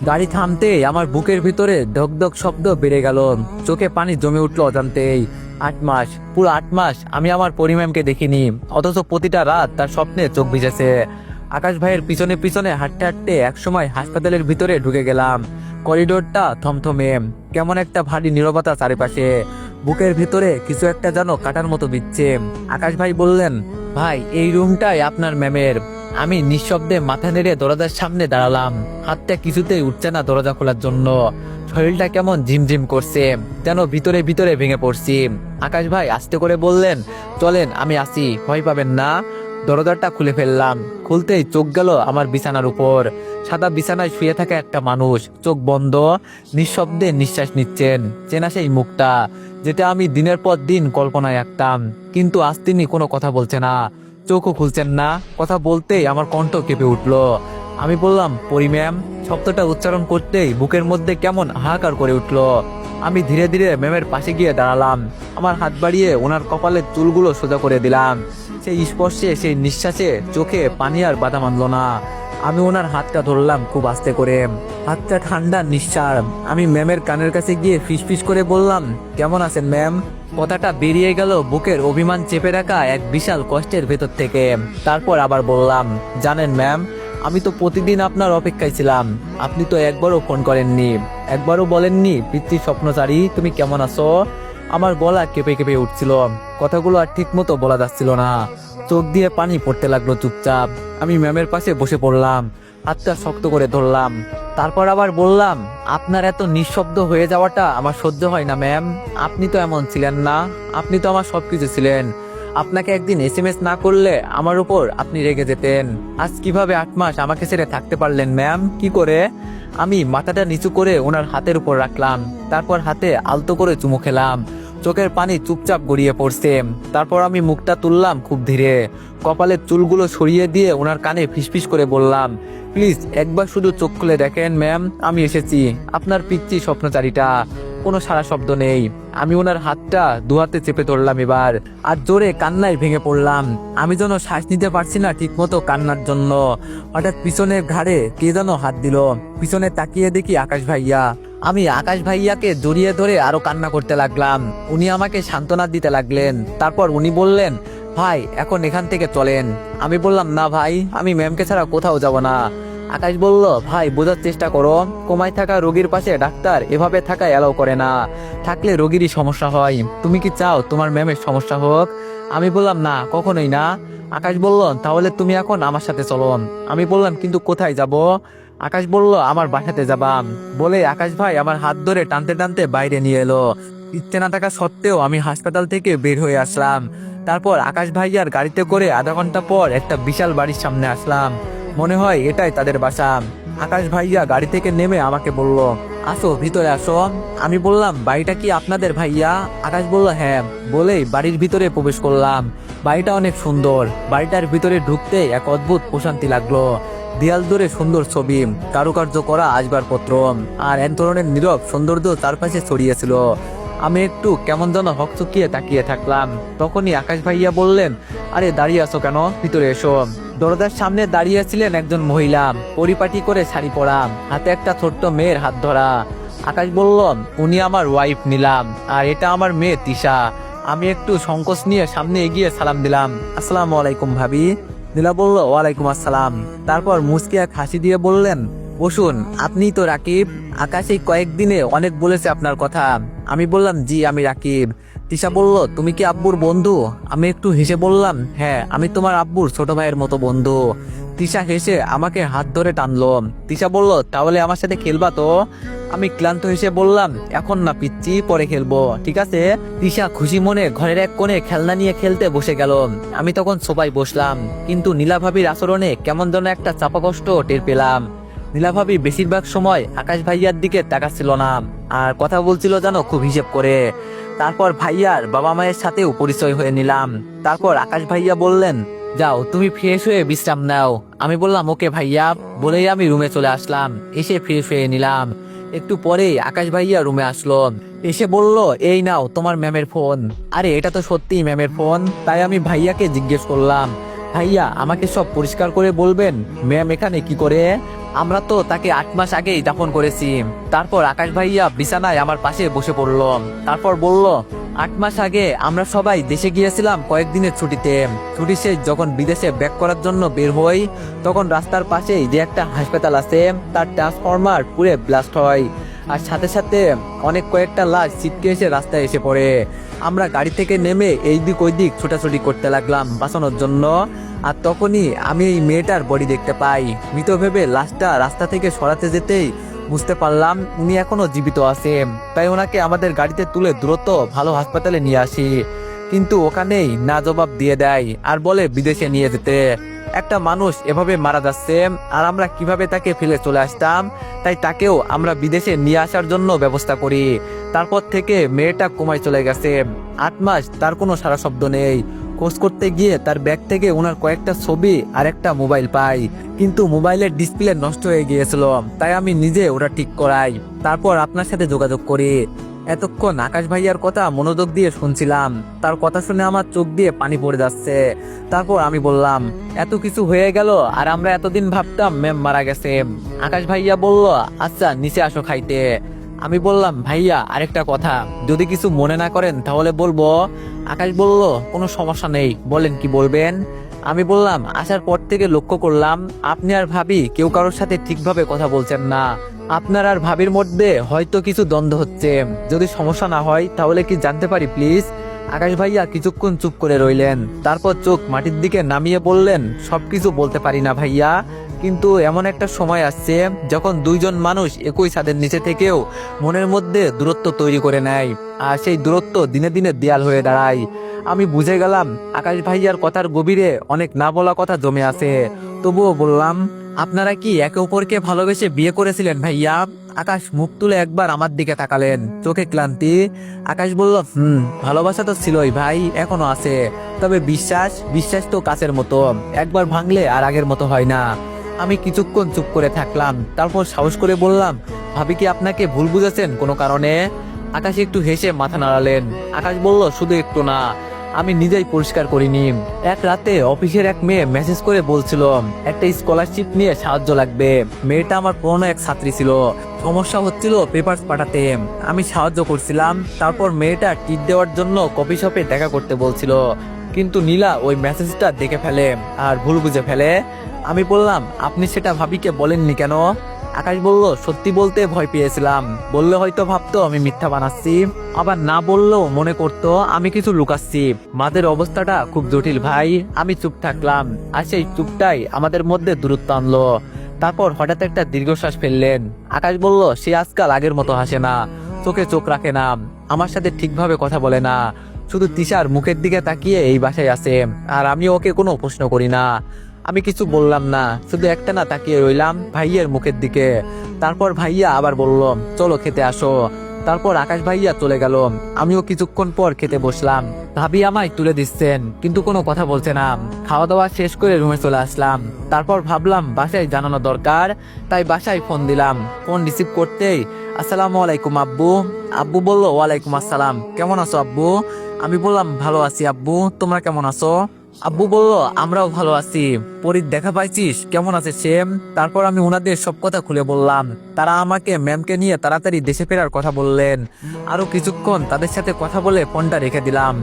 গাড়ি থামতেই আমার বুকের ভিতরে ধক ধক শব্দ বেড়ে গেল। চোখে পানি জমে উঠলো অজান্তেই। 8 মাস, পুরো 8 মাস আমি আমার পরিম্যামকে দেখিনি, অথচ প্রতিটা রাত তার স্বপ্নে চোখ ভিজেছে। আকাশ ভাইয়ের পিছনে পিছনে হাঁটতে হাঁটতে একসময় হাসপাতালের ভিতরে ঢুকে গেলাম। করিডোরটা থমথমে, কেমন একটা ভারী নীরবতা চারিপাশে। বুকের ভিতরে কিছু একটা যেন কাটার মতো বিচ্ছে। আকাশ ভাই বললেন, ভাই এই রুমটাই আপনার ম্যামের। আমি নিঃশব্দে মাথা নেড়ে দরজার সামনে দাঁড়ালাম। হাতটা কিছুতেই উঠছে না দরজা খোলার জন্য। শরীরটা কেমন ঝিমঝিম করছে, যেন ভিতরে ভিতরে ভেঙে পড়ছি। আকাশ ভাই আস্তে করে বললেন, চলেন আমি আসি, ভয় পাবেন না। দরজাটা খুলে ফেললাম। খুলতেই চোখ গেল আমার বিছানার উপর। সাদা বিছানায় শুয়ে থাকা একটা মানুষ, চোখ বন্ধ, নিঃশব্দে নিঃশ্বাস নিচ্ছেন। চেনা সেই মুখটা, যেটা আমি দিনের পর দিন কল্পনায় আঁকতাম। কিন্তু আজ তিনি কোনো কথা বলছে না, চোখও খুলছেন না। কথা বলতেই আমার কণ্ঠ কেঁপে উঠলো। আমি বললাম, পরি ম্যাম। শব্দটা উচ্চারণ করতেই বুকের মধ্যে কেমন হাহাকার করে উঠলো। আমি ধীরে ধীরে ম্যামের পাশে গিয়ে দাঁড়ালাম। আমার হাত বাড়িয়ে ওনার কপালের চুলগুলো সোজা করে দিলাম। সেই স্পর্শে, সেই নিঃশ্বাসে চোখে পানি আর বাধা মানলো না। আমি ওনার হাতটা ধরলাম খুব আস্তে করে। হাতটা ঠান্ডা, নিঃশ্বাস। আমি ম্যামের কানের কাছে গিয়ে ফিসফিস করে বললাম, কেমন আছেন ম্যাম? কথাটা বেরিয়ে গেল বুকের অভিমান চেপে রাখা এক বিশাল কষ্টের ভেতর থেকে। তারপর আবার বললাম, জানেন ম্যাম, আমি তো প্রতিদিন আপনার অপেক্ষায় ছিলাম। আপনি তো একবারও ফোন করেননি, একবারও বলেননি পিতৃ স্বপ্নচারী তুমি কেমন আছো। আমার গলা কেঁপে কেঁপে উঠছিল, কথাগুলো আর ঠিক মতো বলা যাচ্ছিল না। চোখ দিয়ে পানি পড়তে লাগলো চুপচাপ। আমি ম্যামের পাশে বসে পড়লাম, হাতটা শক্ত করে ধরলাম। তারপর আবার বললাম, আপনার এত নিঃশব্দ হয়ে যাওয়াটা আমার সহ্য হয় না ম্যাম। আপনি তো এমন ছিলেন না, আপনি তো আমার সবকিছু ছিলেন। আপনাকে একদিন এসএমএস না করলে আমার উপর আপনি রেগে যেতেন। আজ কিভাবে 8 মাস আমাকে ছেড়ে থাকতে পারলেন ম্যাম, কি করে? আমি মাথাটা নিচু করে ওনার হাতের উপর রাখলাম। তারপর হাতে আলতো করে চুমু খেলাম। চোখের পানি চুপচাপ গড়িয়ে পড়ছে। তারপর আমি মুখটা তুললাম খুব ধীরে, কপালের চুলগুলো সরিয়ে দিয়ে ওনার কানে ফিসফিস করে বললাম, প্লিজ একবার শুধু চোখ খুলে দেখেন ম্যাম, আমি এসেছি, আপনার পিচ্চি স্বপ্নচারীটা। কোনো সারা শব্দ নেই। আমি ওনার হাতটা দুহাতে চেপে ধরলাম এবার, আর জোরে কান্নায় ভেঙে পড়লাম। আমি যেন শ্বাস নিতে পারছি না ঠিক মতো কান্নার জন্য। হঠাৎ পিছনের ঘাড়ে কে যেন হাত দিল। পিছনে তাকিয়ে দেখি আকাশ ভাইয়া। আমি আকাশ ভাইয়াকে জড়িয়ে ধরে আরো কান্না করতে লাগলাম। উনি আমাকে সান্ত্বনা দিতে লাগলেন। তারপর উনি বললেন, ভাই এখন এখান থেকে চলেন। আমি বললাম, না ভাই, আমি ম্যামকে ছাড়া কোথাও যাব না। আকাশ বলল, ভাই বোঝার চেষ্টা করো, কোমায় থাকা রোগীর পাশে ডাক্তার এভাবে থাকা এলাও করে না। থাকলে রোগীরই সমস্যা হয়। তুমি কি চাও তোমার ম্যামের সমস্যা হোক? আমি বললাম, না, কখনোই না। আকাশ বলল, তাহলে তুমি এখন আমার সাথে চলো। আমি বললাম, কিন্তু কোথায় যাব? আকাশ বলল, আমার বাসাতে যাবাম। বলে আকাশ ভাই আমার হাত ধরে টানতে টানতে বাইরে নিয়ে এলো। ইচ্ছে না থাকা সত্ত্বেও আমি হাসপাতাল থেকে বের হয়ে আসলাম। তারপর আকাশ ভাইয়ার গাড়িতে করে আধা ঘন্টা পর একটা বিশাল বাড়ির সামনে আসলাম। মনে হয় এটাই তাদের বাসা। আকাশ ভাইয়া গাড়ি থেকে নেমে আমাকে বলল, আসো ভিতরে আসো। আমি বললাম, বাড়িটা কি আপনাদের ভাইয়া? আকাশ বলল, হ্যাঁ। বলেই বাড়ির ভিতরে প্রবেশ করলাম। বাড়িটা অনেক সুন্দর। বাড়িটার ভিতরে ঢুকতে এক অদ্ভুত প্রশান্তি লাগলো। দেয়াল ধরে সুন্দর ছবি, কারুকার্য করা আসবাবপত্র, আর এক ধরনের নীরব সৌন্দর্য চারপাশে ছড়িয়েছিল। আমি একটু কেমন যেন হকচকিয়ে তাকিয়ে থাকলাম। তখনই আকাশ ভাইয়া বললেন, আরে দাঁড়িয়ে আছো কেন, ভিতরে এসো। দরজার সামনে দাঁড়িয়ে ছিলেন একজন মহিলা, পরিপাটি করে শাড়ি পরা, হাতে একটা ছোট্ট মেয়ের হাত ধরা। আকাশ বলল, উনি আমার ওয়াইফ নিলাম, আর এটা আমার মেয়ে তিশা। আমি একটু সংকোচ নিয়ে সামনে এগিয়ে সালাম দিলাম, আসসালামু আলাইকুম ভাবি। নীলা বলল, ওয়ালাইকুম আসসালাম। তারপর মুচকি এক হাসি দিয়ে বললেন, বসুন, আপনিই তো রাকিব। আকাশ এই কয়েকদিনে অনেক বলেছে আপনার কথা। আমি বললাম, জি আমি রাকিব। তিশা বলল, তুমি কি আব্বুর বন্ধু? আমি একটু হেসে বললাম, হ্যাঁ, আমি তোমার আব্বুর ছোট ভাইয়ের মতো বন্ধু। তিশা হেসে আমাকে হাত ধরে টানলো। তিশা বলল, তাহলে আমার সাথে খেলবা তো? আমি ক্লান্ত হেসে বললাম, এখন না পিচ্চি, পরে খেলবো, ঠিক আছে? তিশা খুশি মনে ঘরের এক কোণে খেলনা নিয়ে খেলতে বসে গেল। আমি তখন সোফায় বসলাম, কিন্তু নীলা ভাবির আচরণে কেমন যেন একটা চাপা কষ্ট টের পেলাম। নীলা ভাবি বেশিরভাগ সময় আকাশ ভাইয়ার দিকে তাকাচ্ছিল না, আর কথা বলছিল যেন খুব হিসেব করে। তারপর ভাইয়ার বাবা মায়ের সাথেও পরিচয় হয়ে নিলাম। তারপর আকাশ ভাইয়া বললেন, যাও তুমি ফ্রেশ হয়ে বিশ্রাম নাও। আমি বললাম, ওকে ভাইয়া। বলেই আমি রুমে চলে আসলাম। এসে ফ্রেশ হয়ে নিলাম। একটু পরেই আকাশ ভাইয়া রুমে আসলো। এসে বলল, এই নাও তোমার ম্যামের ফোন। আরে এটা তো সত্যিই ম্যামের ফোন। তাই আমি ভাইয়াকে জিজ্ঞেস করলাম, ভাইয়া আমাকে সব পরিষ্কার করে বলবেন, ম্যাম এখানে কি করে? আমরা তো তাকে 8 মাস আগেই দাফন করেছি। তারপর আকাশ ভাইয়া বিছানায় আমার পাশে বসে পড়ল। তারপর বলল, 8 মাস আগে আমরা সবাই দেশে গিয়েছিলাম কয়েকদিনের ছুটিতে। ছুটি শেষ যখন বিদেশে ব্যাক করার জন্য বের হই, তখন রাস্তার পাশেই যে একটা হাসপাতাল আছে তার ট্রান্সফরমার পুড়ে ব্লাস্ট হয়। আর সাথে সাথে কয়েকটা লাশ ছিটকে এসে রাস্তায় এসে পড়ে। আমরা গাড়ি থেকে নেমে এই দিক ওই দিক ছোটাছুটি করতে লাগলাম বাঁচানোর জন্য। আর তখনই আমি এই মেয়েটার বডি দেখতে পাই। মৃত ভেবে লাশটা রাস্তা থেকে সরাতে যেতেই বুঝতে পারলাম উনি এখনো জীবিত আছে। তাই ওনাকে আমাদের গাড়িতে তুলে দ্রুত ভালো হাসপাতালে নিয়ে আসি। কিন্তু ওখানেই না জবাব দিয়ে দেয় আর বলে বিদেশে নিয়ে যেতে। একটা মানুষ এভাবে মারা যাচ্ছে আর আমরা কিভাবে তাকে ফেলে চলে আসতাম। তাই তাকেও আমরা বিদেশে নিয়ে আসার জন্য ব্যবস্থা করি। তারপর থেকে মেয়েটা কোমায় চলে গেছে। 8 মাস তার কোনো সারা শব্দ নেই। খোঁজ করতে গিয়ে তার ব্যাগ থেকে ওনার কয়েকটা ছবি আর একটা মোবাইল পাই, কিন্তু মোবাইলের ডিসপ্লে নষ্ট হয়ে গিয়েছিল। তাই আমি নিজে ওটা ঠিক করাই। তারপর আপনার সাথে যোগাযোগ করি। এতক্ষণ আকাশ ভাইয়ার কথা মনোযোগ দিয়ে শুনছিলাম। তার কথা শুনে আমার চোখ দিয়ে পানি পড়ে যাচ্ছে। তারপর আমি বললাম, এত কিছু হয়ে গেল আর আমরা এতদিন ভাবতাম ম্যাম মারা গেছে। আকাশ ভাইয়া বলল, আচ্ছা নিচে আসো খাইতে। আমি বললাম, ভাইয়া আরেকটা কথা, যদি কিছু মনে না করেন তাহলে বলবো। আকাশ বলল, কোনো সমস্যা নেই, বলেন কি বলবেন। আমি বললাম, আসার পর থেকে লক্ষ্য করলাম আপনি আর ভাবি কেউ কারোর সাথে ঠিকভাবে কথা বলছেন না। আপনার আর ভাবির মধ্যে হয়তো কিছু দ্বন্দ্ব হচ্ছে। যদি সমস্যা না হয় তাহলে কি জানতে পারি প্লিজ। আকাশ ভাইয়া কিছুক্ষণ চুপ করে রইলেন। তারপর চোখ মাটির দিকে নামিয়ে বললেন, সবকিছু বলতে পারি না ভাইয়া, কিন্তু এমন একটা সময় আসছে যখন দুইজন মানুষ একই ছাদের নিচে থেকেও মনের মধ্যে দূরত্ব তৈরি করে নেয়। আর সেই দূরত্ব দিনে দিনে দেয়াল হয়ে দাঁড়ায়। আমি বুঝে গেলাম আকাশ ভাইয়ার কথার গভীরে অনেক না বলা কথা জমে আছে। তবুও বললাম, আপনারা কি একে অপরকে ভালোবেসে বিয়ে করেছিলেন ভাইয়া? আকাশ মুখ তুলে একবার আমার দিকে তাকালেন, চোখে ক্লান্তি। আকাশ বলল, ভালোবাসা তো ছিলই ভাই, এখনো আছে। তবে বিশ্বাস তো কাচের মতো, একবার ভাঙলে আর আগের মতো হয় না। আমি কিছুক্ষণ চুপ করে থাকলাম। তারপর সাহস করে বললাম, ভাবি কি আপনাকে ভুল বুঝেছেন কোনো কারণে? আকাশ একটু হেসে মাথা নাড়ালেন। আকাশ বলল, শুধু একটু না, আমি নিজেই পরিষ্কার করিনি। এক রাতে অফিসের এক মেয়ে মেসেজ করে বলছিল একটা স্কলারশিপ নিয়ে সাহায্য লাগবে। মেয়েটা আমার পুরনো এক ছাত্রী ছিল। সমস্যা হচ্ছিল পেপারস পাঠাতে। আমি সাহায্য করছিলাম। তারপর মেয়েটা টিপ দেওয়ার জন্য কফি শপে দেখা করতে বলছিল, কিন্তু নীলা ওই মেসেজটা দেখে ফেলে আর ভুল বুঝে ফেলে। আমি বললাম, আপনি সেটা ভাবিকে বলেননি কেন? আকাশ বলল, সত্যি বলতে ভয় পেয়েছিলাম। বললে হয়তো ভাবতো আমি মিথ্যা বানাচ্ছি, আবার না বললেও মনে করতো আমি কিছু লুকাচ্ছি। মাদের অবস্থাটা খুব জটিল ভাই। আমি চুপ থাকলাম আর সেই চুপটাই আমাদের মধ্যে দূরত্ব আনলো। তারপর হঠাৎ একটা দীর্ঘশ্বাস ফেললেন। আকাশ বলল, সে আজকাল আগের মতো হাসে না, চোখে চোখ রাখে না, আমার সাথে ঠিকভাবে কথা বলে না, শুধু তিশার মুখের দিকে তাকিয়ে এই বাসায় আছে। আর আমি ওকে কোনো প্রশ্ন করি না। আমি কিছু বললাম না, শুধু একটা না তাকিয়ে রইলাম ভাইয়ের মুখের দিকে। তারপর ভাইয়া আবার বলল, চলো খেতে আসো। তারপর আকাশ ভাইয়া চলে গেল। আমিও কিছুক্ষণ পর খেতে বসলাম। ভাবি আমায় তুলে দিচ্ছেন, কিন্তু কোনো কথা বলছে না। খাওয়া দাওয়া শেষ করে রুমে চলে আসলাম। তারপর ভাবলাম বাসায় জানানো দরকার, তাই বাসায় ফোন দিলাম। ফোন রিসিভ করতেই, আসসালামু আলাইকুম আব্বু। আব্বু বলল, ওয়ালাইকুম আসসালাম, কেমন আছো আব্বু? আমি বললাম, ভালো আছি আব্বু, তোমরা কেমন আছো? আব্বু বলল, আমরাও ভালো আছি। পরীর দেখা পাইছিস, কেমন আছে সে? তারপর আমি ওনাদের সব কথা খুলে বললাম। তারা আমাকে ম্যামকে নিয়ে তাড়াতাড়ি দেশে ফেরার কথা বললেন। আরো কিছুক্ষণ তাদের সাথে কথা বলে ফোনটা রেখে দিলাম।